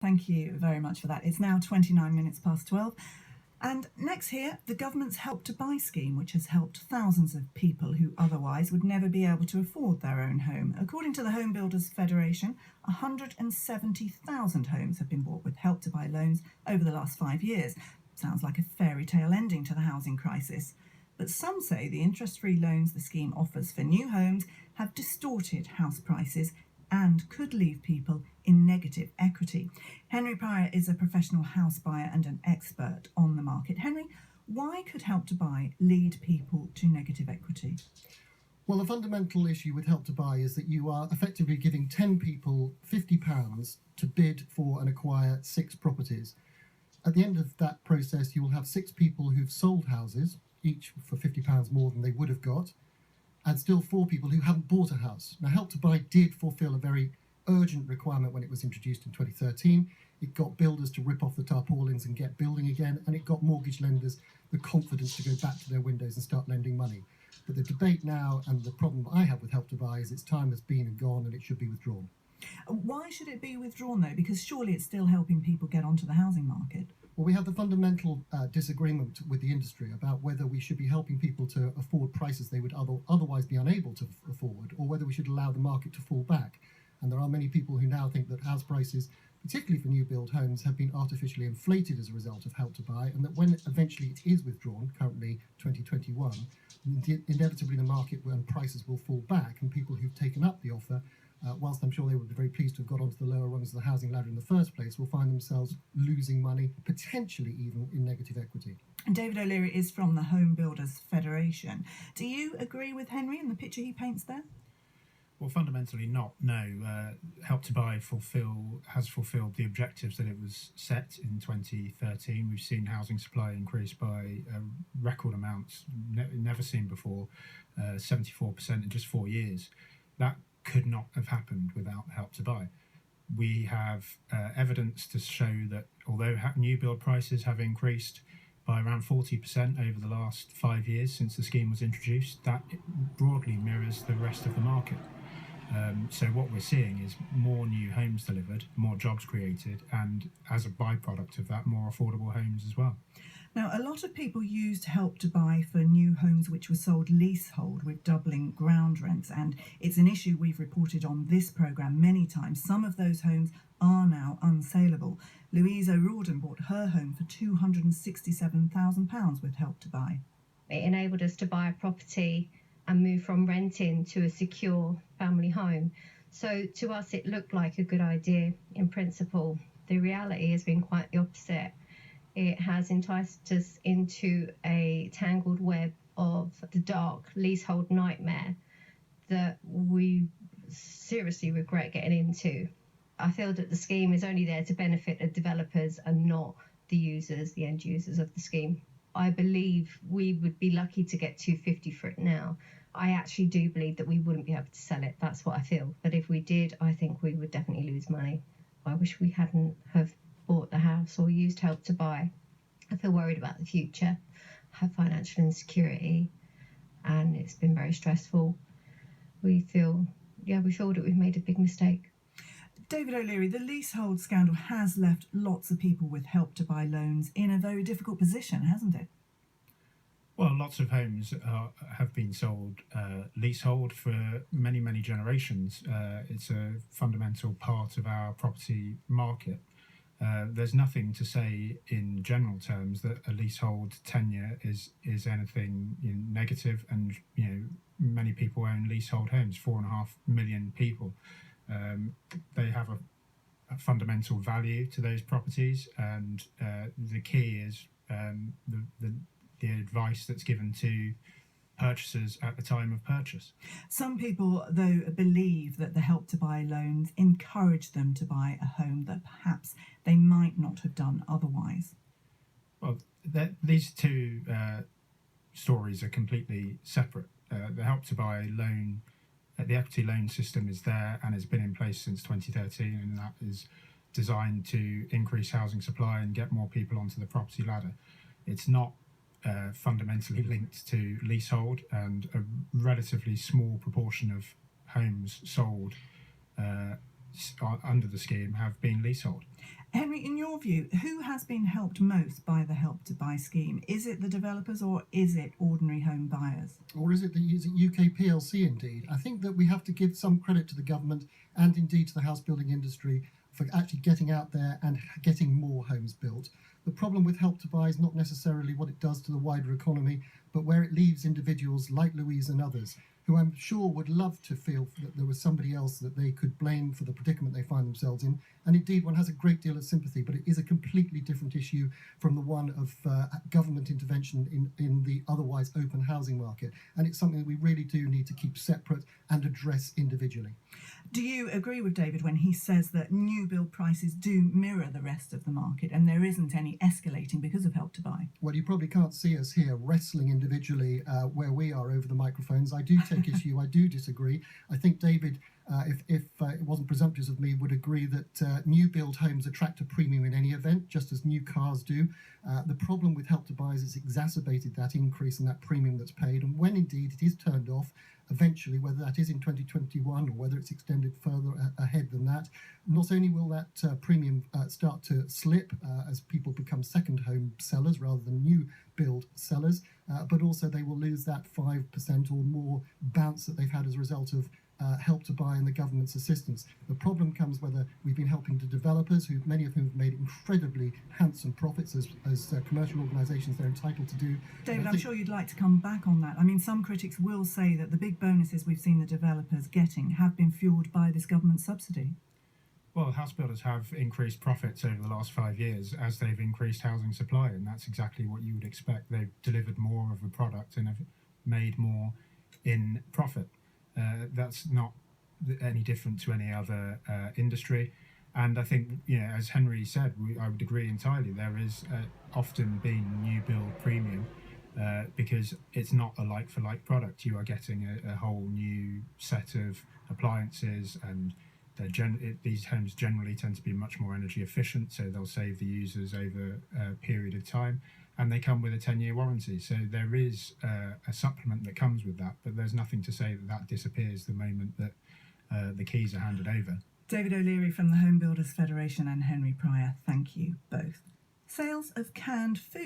Thank you very much for that. It's now 29 minutes past 12. And next here, the government's Help to Buy scheme, which has helped thousands of people who otherwise would never be able to afford their own home. According to the Home Builders Federation, 170,000 homes have been bought with Help to Buy loans over the last 5 years. Sounds like a fairy tale ending to the housing crisis. But some say the interest-free loans the scheme offers for new homes have distorted house prices and could leave people in negative equity. Henry Pryor is a professional house buyer and an expert on the market. Henry, why could Help to Buy lead people to negative equity? Well, the fundamental issue with Help to Buy is that you are effectively giving 10 people £50 to bid for and acquire 6 properties. At the end of that process, you will have 6 people who've sold houses, each for £50 more than they would have got, and still 4 people who haven't bought a house. Now, Help to Buy did fulfil a very urgent requirement when it was introduced in 2013. It got builders to rip off the tarpaulins and get building again, and it got mortgage lenders the confidence to go back to their windows and start lending money. But the debate now, and the problem I have with Help to Buy, is its time has been and gone, and it should be withdrawn. Why should it be withdrawn, though? Because surely it's still helping people get onto the housing market. Well, we have the fundamental disagreement with the industry about whether we should be helping people to afford prices they would otherwise be unable to afford, or whether we should allow the market to fall back. And there are many people who now think that house prices, particularly for new build homes, have been artificially inflated as a result of Help to Buy, and that when eventually it is withdrawn, currently 2021, inevitably the market and prices will fall back, and people who've taken up the offer, whilst I'm sure they would be very pleased to have got onto the lower rungs of the housing ladder in the first place, will find themselves losing money, potentially even in negative equity. And David O'Leary is from the Home Builders Federation. Do you agree with Henry and the picture he paints there? Well, fundamentally not, no. Help to Buy has fulfilled the objectives that it was set in 2013. We've seen housing supply increase by record amounts, never seen before, 74% in just 4 years. That could not have happened without Help to Buy. We have evidence to show that although new build prices have increased by around 40% over the last 5 years since the scheme was introduced, that broadly mirrors the rest of the market. So what we're seeing is more new homes delivered, more jobs created, and as a byproduct of that, more affordable homes as well. Now, a lot of people used Help to Buy for new homes which were sold leasehold with doubling ground rents, and it's an issue we've reported on this programme many times. Some of those homes are now unsaleable. Louise O'Riordan bought her home for £267,000 with Help to Buy. It enabled us to buy a property and move from renting to a secure family home. So to us, it looked like a good idea in principle. The reality has been quite the opposite. It has enticed us into a tangled web of the dark leasehold nightmare that we seriously regret getting into. I feel that the scheme is only there to benefit the developers and not the users, the end users of the scheme. I believe we would be lucky to get £250 for it now. I actually do believe that we wouldn't be able to sell it. That's what I feel. But if we did, I think we would definitely lose money. I wish we hadn't have bought the house or used Help to Buy. I feel worried about the future. I have financial insecurity, and it's been very stressful. We feel that we've made a big mistake. David O'Leary, the leasehold scandal has left lots of people with Help to Buy loans in a very difficult position, hasn't it? Well, lots of homes have been sold leasehold for many, many generations. It's a fundamental part of our property market. There's nothing to say in general terms that a leasehold tenure is anything negative, and many people own leasehold homes, 4.5 million people. They have a fundamental value to those properties, and the key is the advice that's given to purchasers at the time of purchase. Some people, though, believe that the Help to Buy loans encourage them to buy a home that perhaps they might not have done otherwise. Well, these two stories are completely separate. The Help to Buy loan, the equity loan system is there and has been in place since 2013, and that is designed to increase housing supply and get more people onto the property ladder. It's not fundamentally linked to leasehold, and a relatively small proportion of homes sold under the scheme have been leasehold. Henry, in your view, who has been helped most by the Help to Buy scheme? Is it the developers or is it ordinary home buyers? Or is it UK PLC indeed? I think that we have to give some credit to the government and indeed to the house building industry for actually getting out there and getting more homes built. The problem with Help to Buy is not necessarily what it does to the wider economy, but where it leaves individuals like Louise and others, who I'm sure would love to feel that there was somebody else that they could blame for the predicament they find themselves in. And indeed, one has a great deal of sympathy, but it is a completely different issue from the one of government intervention in the otherwise open housing market. And it's something that we really do need to keep separate and address individually. Do you agree with David when he says that new build prices do mirror the rest of the market and there isn't any escalating because of Help to Buy? Well, you probably can't see us here wrestling individually where we are over the microphones. I do take issue. I do disagree. I think David, if it wasn't presumptuous of me, would agree that new build homes attract a premium in any event, just as new cars do. The problem with Help to Buy is it's exacerbated that increase in that premium that's paid. And when indeed it is turned off, eventually, whether that is in 2021 or whether it's extended further ahead than that, not only will that premium start to slip as people become second home sellers rather than new build sellers, but also they will lose that 5% or more bounce that they've had as a result of Help to Buy and the government's assistance. The problem comes whether we've been helping the developers, who many of whom have made incredibly handsome profits as commercial organisations they're entitled to do. David, I'm sure you'd like to come back on that. I mean, some critics will say that the big bonuses we've seen the developers getting have been fuelled by this government subsidy. Well, house builders have increased profits over the last 5 years as they've increased housing supply, and that's exactly what you would expect. They've delivered more of a product and have made more in profit. That's not any different to any other industry. And I think, as Henry said, I would agree entirely. There is often been new build premium because it's not a like-for-like product. You are getting a whole new set of appliances, and these homes generally tend to be much more energy efficient, so they'll save the users over a period of time. And they come with a 10-year warranty. So there is a supplement that comes with that, but there's nothing to say that disappears the moment that the keys are handed over. David O'Leary from the Home Builders Federation and Henry Pryor, thank you both. Sales of canned food